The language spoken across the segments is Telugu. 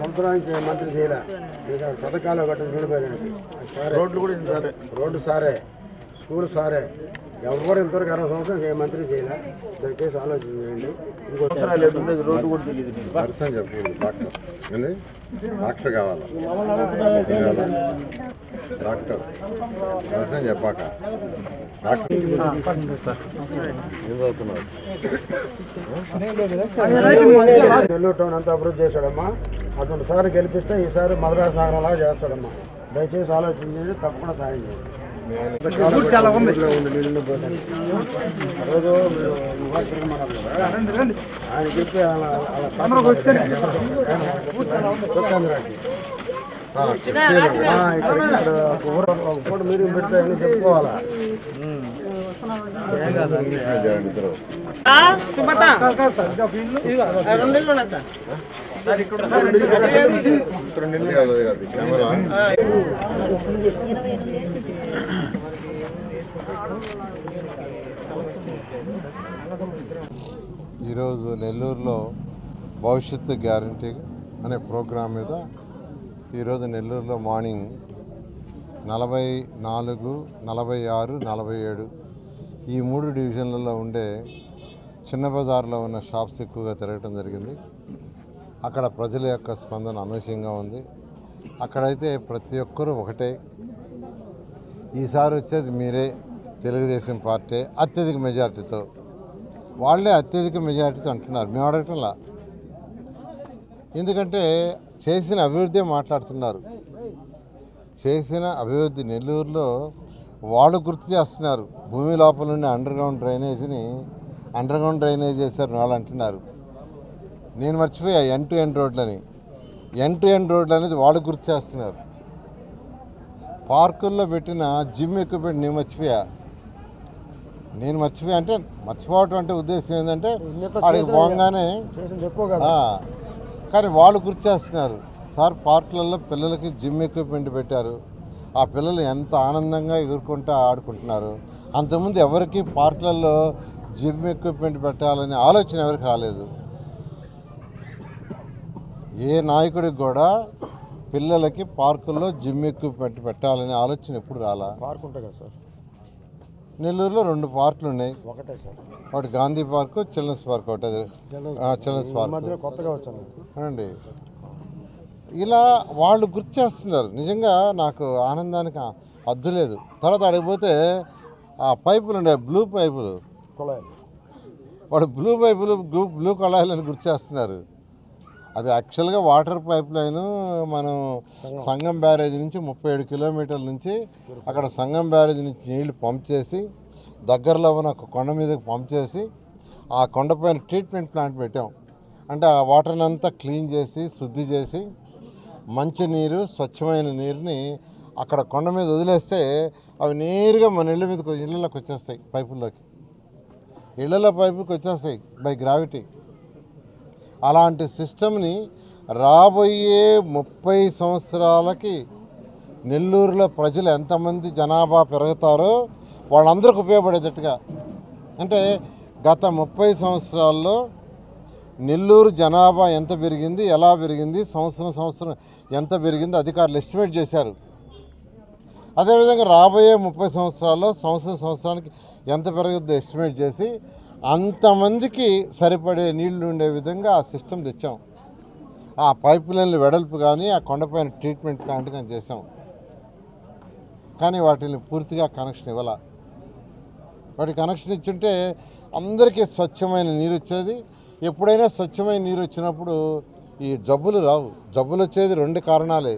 సంవత్సరానికి మంత్రి చేయలే పథకాలు కట్టిన చూడిపోయానికి రోడ్లు కూడా సారే, రోడ్డు సారే, స్కూల్ సారే, ఎవరు ఇంతవరకు 60 సంవత్సరం ఏ మంత్రి చేయలే. దయచేసి ఆలోచన చేయండి. రోడ్డు కూడా దర్శనం చెప్పండి. డాక్టర్ కావాలా, డాక్టర్ దర్శనం చెప్పాక డాక్టర్ ఏం చదువుతున్నారు? నెల్లూరు టౌన్ అంతా అభివృద్ధి చేశాడమ్మా. అతను సారి గెలిపిస్తే ఈసారి మద్రాసు నగరంలాగా చేస్తాడమ్మా. దయచేసి ఆలోచన చేయండి, తప్పకుండా సాయం చేయండి. రోజు ఆయన చెప్పి పూట మీరు పెడితే అని చెప్పుకోవాలా. ఈరోజు నెల్లూరులో భవిష్యత్తు గ్యారంటీ అనే ప్రోగ్రాం మీద ఈరోజు నెల్లూరులో మార్నింగ్ 44, 46, 47 ఈ 3 డివిజన్లలో ఉండే చిన్న బజార్లో ఉన్న షాప్స్ ఎక్కువగా తిరగటం జరిగింది. అక్కడ ప్రజల యొక్క స్పందన అనూహ్యంగా ఉంది. అక్కడైతే ప్రతి ఒక్కరూ ఒకటే, ఈసారి వచ్చేది మీరే, తెలుగుదేశం పార్టీ అత్యధిక మెజార్టీతో. వాళ్ళే అత్యధిక మెజార్టీతో అంటున్నారు, మేము అడగటంలా. ఎందుకంటే చేసిన అభివృద్ధి మాట్లాడుతున్నారు. చేసిన అభివృద్ధి నెల్లూరులో వాళ్ళు గుర్తు చేస్తున్నారు. భూమి లోపల ఉండే అండర్ గ్రౌండ్ డ్రైనేజ్ చేశారు వాళ్ళు అంటున్నారు. నేను మర్చిపోయా ఎండ్ టు ఎండ్ రోడ్లని. ఎండ్ టు ఎండ్ రోడ్లు అనేది వాళ్ళు గుర్తు చేస్తున్నారు. పార్కుల్లో పెట్టిన జిమ్ ఎక్విప్మెంట్ నేను మర్చిపోయా అంటే మర్చిపోవటం అంటే ఉద్దేశం ఏంటంటే అక్కడికి పోగానే, కానీ వాళ్ళు గుర్తు చేస్తున్నారు. సార్ పార్కులలో పిల్లలకి జిమ్ ఎక్విప్మెంట్ పెట్టారు, ఆ పిల్లలు ఎంత ఆనందంగా ఎగురుకుంటూ ఆడుకుంటున్నారు. అంతకుముందు ఎవరికి పార్కులలో జిమ్ ఎక్విప్మెంట్ పెట్టాలనే ఆలోచన ఎవరికి రాలేదు. ఏ నాయకుడికి కూడా పిల్లలకి పార్కుల్లో జిమ్ ఎక్విప్మెంట్ పెట్టాలనే ఆలోచన ఎప్పుడు రాలా. పార్క్ ఉంటుంది కదా సార్, నెల్లూరులో 2 పార్కులు ఉన్నాయి. ఒకటే సార్, ఒకటి గాంధీ పార్కు, చిల్డ్రన్స్ పార్క్. ఒకటి చిల్డ్రన్స్ పార్క్ కొత్తగా వచ్చాను అండి. ఇలా వాళ్ళు గుర్తు చేస్తున్నారు. నిజంగా నాకు ఆనందానికి హద్దు లేదు. తర్వాత అడిగిపోతే ఆ పైపులు ఉండే బ్లూ పైపులు, వాడు బ్లూ కొళాయిలని గుర్తు చేస్తున్నారు. అది యాక్చువల్గా వాటర్ పైప్ లైను మనం సంగం బ్యారేజ్ నుంచి 37 కిలోమీటర్ల నుంచి అక్కడ సంగం బ్యారేజ్ నుంచి నీళ్లు పంప్ చేసి దగ్గరలో ఉన్న ఒక కొండ మీదకి పంప్ చేసి ఆ కొండపైన ట్రీట్మెంట్ ప్లాంట్ పెట్టాం. అంటే ఆ వాటర్ని అంతా క్లీన్ చేసి శుద్ధి చేసి మంచి నీరు, స్వచ్ఛమైన నీరుని అక్కడ కొండ మీద వదిలేస్తే అవి నేరుగా మన ఇళ్ళలోకి వచ్చేస్తాయి. పైపుల్లోకి ఇళ్లలో పైపుకి వచ్చేస్తాయి బై గ్రావిటీ. అలాంటి సిస్టమ్ని రాబోయే 30 సంవత్సరాలకి నెల్లూరులో ప్రజలు ఎంతమంది జనాభా పెరుగుతారో వాళ్ళందరికీ ఉపయోగపడేటట్టుగా, అంటే గత 30 సంవత్సరాల్లో నెల్లూరు జనాభా ఎంత పెరిగింది, ఎలా పెరిగింది, సంవత్సరం ఎంత పెరిగింది అధికారులు ఎస్టిమేట్ చేశారు. అదేవిధంగా రాబోయే 30 సంవత్సరాల్లో సంవత్సరానికి ఎంత పెరుగుద్దో ఎస్టిమేట్ చేసి అంతమందికి సరిపడే నీళ్లు ఉండే విధంగా ఆ సిస్టమ్ తెచ్చాం. ఆ పైప్ లైన్లు వెడల్పు కానీ ఆ కొండపైన ట్రీట్మెంట్ ప్లాంట్ కానీ చేసాం. కానీ వాటిని పూర్తిగా కనెక్షన్ ఇవ్వాల. వాటి కనెక్షన్ ఇచ్చుంటే అందరికీ స్వచ్ఛమైన నీరు వచ్చేది. ఎప్పుడైనా స్వచ్ఛమైన నీరు వచ్చినప్పుడు ఈ జబ్బులు రావు. జబ్బులు వచ్చేది 2 కారణాలే.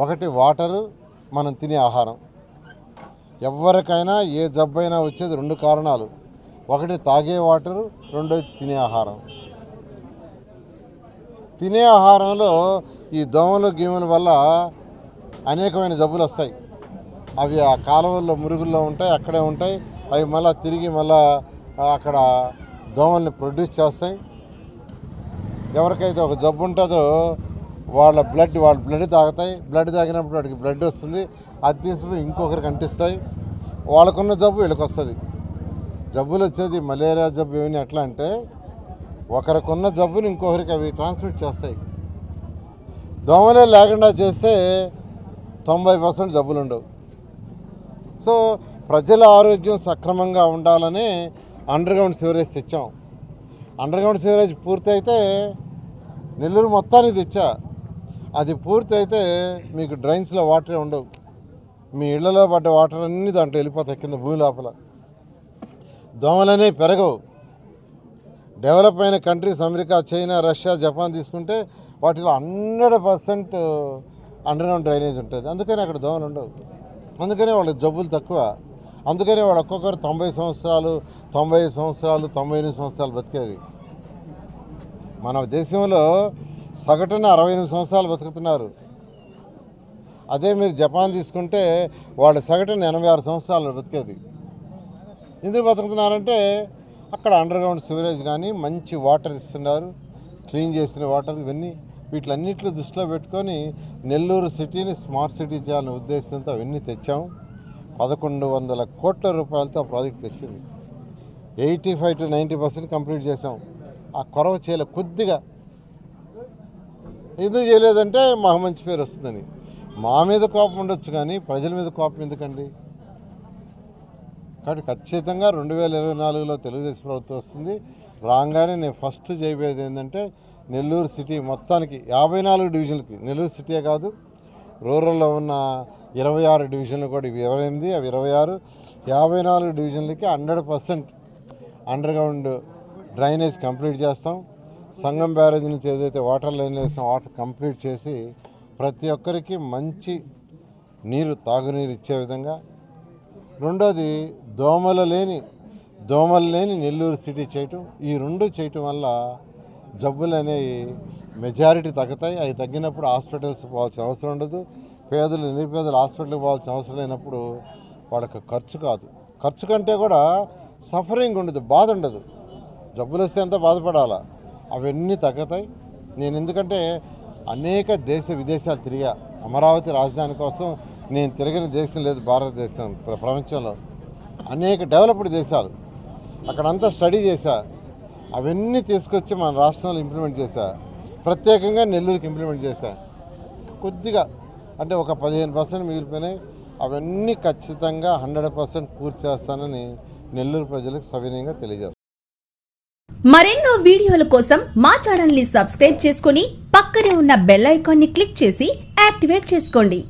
ఒకటి వాటరు, మనం తినే ఆహారం. ఎవరికైనా ఏ జబ్బైనా వచ్చేది 2 కారణాలు. ఒకటి తాగే వాటరు, రెండోది తినే ఆహారం. తినే ఆహారంలో ఈ దోమలు గీమల వల్ల అనేకమైన జబ్బులు వస్తాయి. అవి ఆ కాలువల్లో మురుగుల్లో ఉంటాయి, అక్కడే ఉంటాయి. అవి మళ్ళీ తిరిగి అక్కడ దోమల్ని ప్రొడ్యూస్ చేస్తాయి. ఎవరికైతే ఒక జబ్బు ఉంటుందో వాళ్ళ బ్లడ్ తాగుతాయి. బ్లడ్ తాగినప్పుడు వాడికి బ్లడ్ వస్తుంది. అది తీసుకుని ఇంకొకరికి అంటిస్తాయి. వాళ్ళకున్న జబ్బు వీళ్ళకి వస్తుంది. జబ్బులు వచ్చేది మలేరియా జబ్బు ఏమైనా ఎట్లా అంటే ఒకరికున్న జబ్బుని ఇంకొకరికి అవి ట్రాన్స్మిట్ చేస్తాయి. దోమలే లేకుండా చేస్తే 90% జబ్బులు ఉండవు. సో ప్రజల ఆరోగ్యం సక్రమంగా ఉండాలని అండర్గ్రౌండ్ సివరేజ్ తెచ్చాం. అండర్గ్రౌండ్ సివరేజ్ పూర్తయితే నెల్లూరు మొత్తానికి తెచ్చా. అది పూర్తయితే మీకు డ్రైన్స్లో వాటరే ఉండవు. మీ ఇళ్లలో పడ్డ వాటర్ అన్నీ దాంట్లో వెళ్ళిపోతాయి కింద భూమి లోపల. దోమలనే పెరగవు. డెవలప్ అయిన countries America, China, Russia, Japan తీసుకుంటే వాటిలో 100% అండర్గ్రౌండ్ డ్రైనేజ్ ఉంటుంది. అందుకని అక్కడ దోమలు ఉండవు. అందుకనే వాళ్ళకి జబ్బులు తక్కువ. అందుకనే వాళ్ళు ఒక్కొక్కరు 90 సంవత్సరాలు, 95 సంవత్సరాలు, 98 సంవత్సరాలు బతికేది. మన దేశంలో సగటున 68 సంవత్సరాలు బతుకుతున్నారు. అదే మీరు జపాన్ తీసుకుంటే వాళ్ళ సగటున 86 సంవత్సరాలు బతికేది. ఎందుకు బతుకుతున్నారంటే అక్కడ అండర్గ్రౌండ్ సివరేజ్ కానీ మంచి వాటర్ ఇస్తున్నారు, క్లీన్ చేసిన వాటర్. ఇవన్నీ వీటిలన్నింటిలో దృష్టిలో పెట్టుకొని నెల్లూరు సిటీని స్మార్ట్ సిటీ చేయాలనే ఉద్దేశంతో అవన్నీ తెచ్చాము. 1100 కోట్ల రూపాయలతో ఆ ప్రాజెక్ట్ తెచ్చింది. 85 to 90% కంప్లీట్ చేసాం. ఆ కొరవ చేయలే కొద్దిగా. ఎందుకు చేయలేదంటే మాకు మంచి పేరు వస్తుందని. మా మీద కోపం ఉండొచ్చు కానీ ప్రజల మీద కోపం ఎందుకండి? కాబట్టి ఖచ్చితంగా 2024లో తెలుగుదేశం ప్రభుత్వం వస్తుంది. రాగానే నేను ఫస్ట్ చేయబోయేది ఏంటంటే నెల్లూరు సిటీ మొత్తానికి 54 డివిజన్లకి, నెల్లూరు సిటీయే కాదు రూరల్లో ఉన్న 26 డివిజన్లు కూడా, ఇవి 28 అవి 26, 54 డివిజన్లకి 100% అండర్గ్రౌండ్ డ్రైనేజ్ కంప్లీట్ చేస్తాం. సంగం బ్యారేజ్ నుంచి ఏదైతే వాటర్ లైన్ వేసాం వాటర్ కంప్లీట్ చేసి ప్రతి ఒక్కరికి మంచి నీరు, తాగునీరు ఇచ్చే విధంగా. రెండోది దోమలు లేని నెల్లూరు సిటీ చేయటం. ఈ రెండు చేయటం వల్ల జబ్బులు అనేవి మెజారిటీ తగ్గుతాయి. అవి తగ్గినప్పుడు హాస్పిటల్స్ పోవాల్సిన అవసరం ఉండదు. పేదలు, నిరుపేదలు హాస్పిటల్కి పోవాల్సిన అవసరం లేనప్పుడు వాళ్ళకి ఖర్చు కాదు. ఖర్చు కంటే కూడా సఫరింగ్ ఉండదు, బాధ ఉండదు. జబ్బులు వస్తే ఎంత బాధపడాలా, అవన్నీ తగ్గుతాయి. నేను ఎందుకంటే అనేక దేశ విదేశాలు తిరిగా. అమరావతి రాజధాని కోసం నేను తిరిగిన దేశం లేదు భారతదేశం ప్రపంచంలో. అనేక డెవలప్డ్ దేశాలు అక్కడంతా స్టడీ చేశా. అవన్నీ తీసుకొచ్చి మన రాష్ట్రంలో ఇంప్లిమెంట్ చేశా. ప్రత్యేకంగా నెల్లూరుకి ఇంప్లిమెంట్ చేశా. కొద్దిగా అంటే ఒక 15% మిగిలిపోయినాయి. అవన్నీ ఖచ్చితంగా 100% పూర్తి చేస్తానని నెల్లూరు ప్రజలకు సవినయంగా తెలియజేస్తాను. మరెన్నో వీడియోల కోసం మా ఛానల్ ని సబ్స్క్రైబ్ చేసుకుని పక్కనే ఉన్న బెల్ ఐకాన్ ని క్లిక్ చేసి యాక్టివేట్ చేసుకోండి.